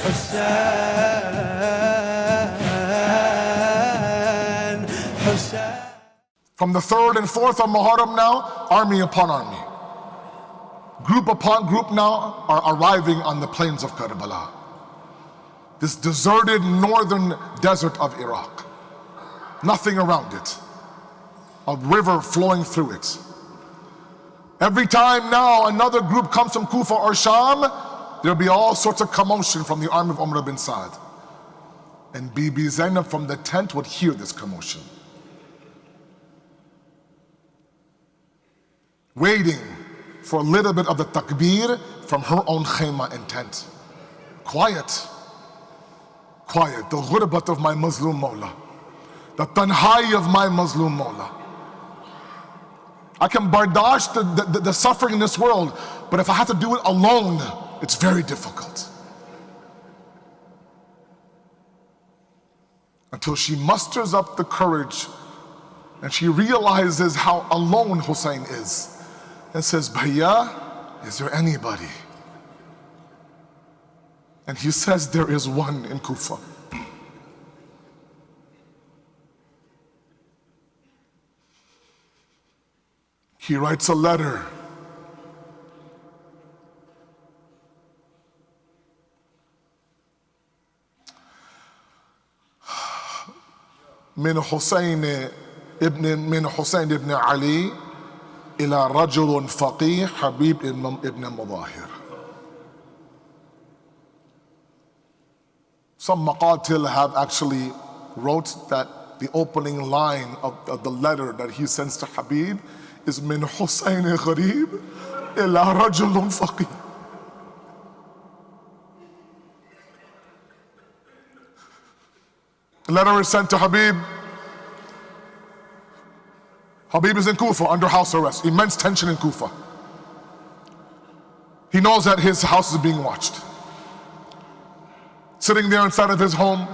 Husayn, Husayn. From the 3rd and 4th of Muharram now, army upon army, group upon group now are arriving on the plains of Karbala, this deserted northern desert of Iraq. Nothing around it, a river flowing through it. Every time now another group comes from Kufa or Sham, there'll be all sorts of commotion from the army of Umar bin Saad. And Bibi Zainab from the tent would hear this commotion, waiting for a little bit of the takbir from her own khayma and tent. Quiet, quiet, the ghurbat of my Muslim Mawla, the tanhai of my Muslim Mawla. I can bardash the suffering in this world, but if I have to do it alone, it's very difficult. Until she musters up the courage and she realizes how alone Hussein is, and says, Bhaiya, is there anybody? And he says, there is one in Kufa. He writes a letter. من حسين ابن علي إلى رجل فقيه Habib ibn Muzahir. Some Maqtal have actually wrote that the opening line of the letter that he sends to Habib is من حسين غريب إلى رجل فقيه. The letter is sent to Habib. Habib is in Kufa under house arrest. Immense tension in Kufa. He knows that his house is being watched. Sitting there inside of his home,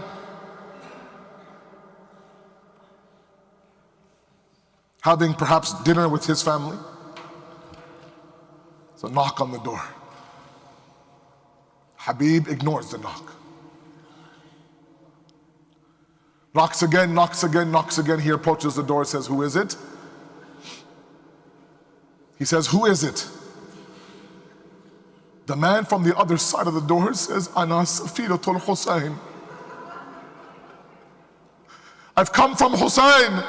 having perhaps dinner with his family. There's a knock on the door. Habib ignores the knock. Knocks again, knocks again, knocks again. He approaches the door, says, who is it? He says, who is it? The man from the other side of the door says, Ana Safiratul Husayn. I've come from Husayn.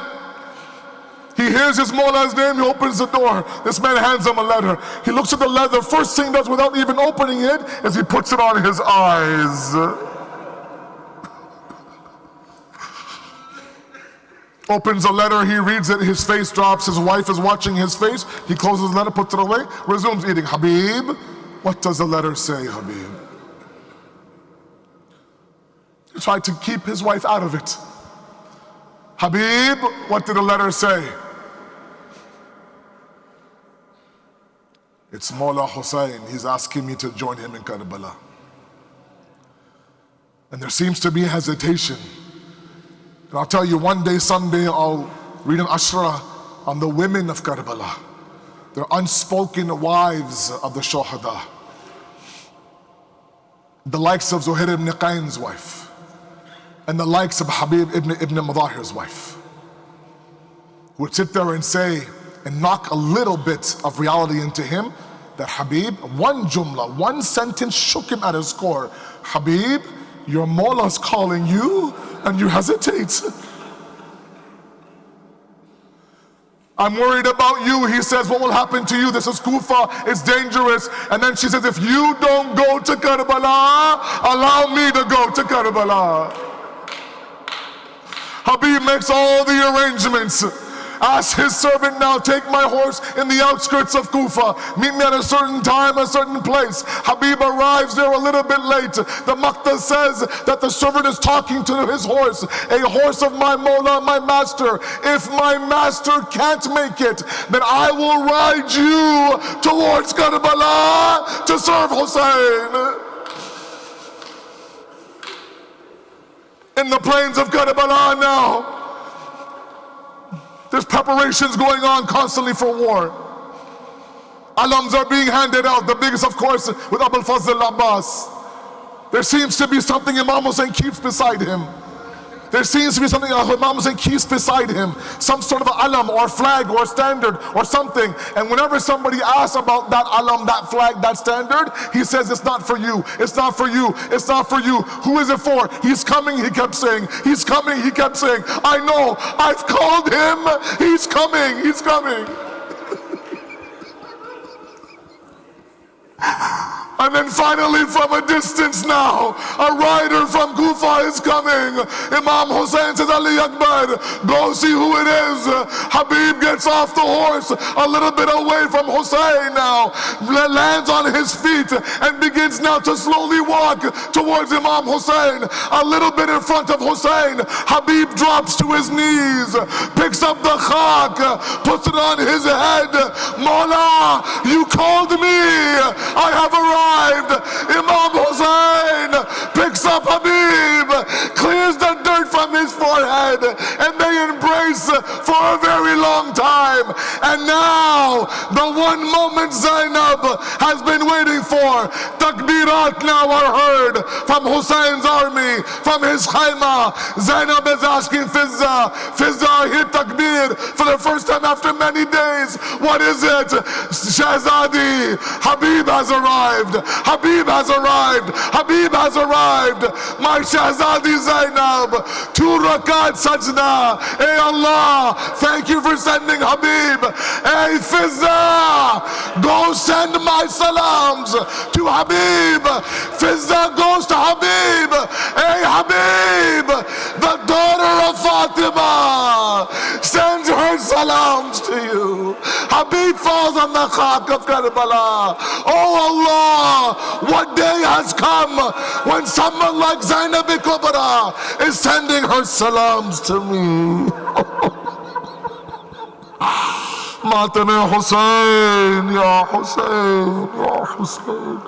He hears his Mawla's name, he opens the door. This man hands him a letter. He looks at the letter. First thing he does without even opening it is he puts it on his eyes. Opens the letter, he reads it, his face drops, his wife is watching his face. He closes the letter, puts it away, resumes eating. Habib, what does the letter say, Habib? He tried to keep his wife out of it. Habib, what did the letter say? It's Mawla Hussein. He's asking me to join him in Karbala. And there seems to be hesitation. And I'll tell you, one day, someday, I'll read an ashra on the women of Karbala. They're unspoken wives of the Shuhada. The likes of Zuhair ibn Qayn's wife, and the likes of Habib ibn Muzahir's wife, who would sit there and say, and knock a little bit of reality into him, that Habib, one jumla, one sentence shook him at his core. Habib, your Mawla's calling you, and you hesitate. I'm worried about you. He says, what will happen to you? This is Kufa, it's dangerous. And then she says, if you don't go to Karbala, allow me to go to Karbala. Habib makes all the arrangements. Asks his servant, now take my horse in the outskirts of Kufa. Meet me at a certain time, a certain place. Habib arrives there a little bit late. The Maqtal says that the servant is talking to his horse, a horse of my Mawla, my master. If my master can't make it, then I will ride you towards Karbala to serve Hussein. In the plains of Karbala now, there's preparations going on constantly for war. Alams are being handed out, the biggest of course with Abul Fazl Abbas. There seems to be something Imam Husayn keeps beside him. There seems to be something Imam Husayn keeps beside him, some sort of alam or flag or standard or something. And whenever somebody asks about that alam, that flag, that standard, he says, it's not for you, it's not for you, it's not for you. Who is it for? He's coming, he kept saying. He's coming, he kept saying. I know, I've called him, he's coming, he's coming. And then finally from a distance now, a rider from Kufa is coming. Imam Husayn says, Ali Akbar, go see who it is. Habib gets off the horse a little bit away from Husayn now, lands on his feet and begins now to slowly walk towards Imam Husayn. A little bit in front of Husayn, Habib drops to his knees, picks up the khak, puts it on his head. Mawla, you called me, I have arrived. Imam Husayn picks up Habib, clears the dirt from his forehead, and they embrace for a very long time. And now, the one moment Zainab has been waiting for. Takbirat now are heard from Husayn's army, from his khayma. Zainab is asking Fizza, I hear takbir for the first time after many days. What is it? Shahzadi, Habib has arrived. Habib has arrived. Habib has arrived. My Shahzadi Zainab, 2 rakat sajda. Hey Allah, thank you for sending Habib. Hey Fizza, go send my salams to Habib. Fizza goes to Habib. Hey Habib, the daughter of Fatima, sends her salams to you. Habib falls on the khak of Karbala. Oh Allah, what day has come when someone like Zainab Kubra is sending her salams to me. Matane Husayn, Ya Husayn, Ya Husayn.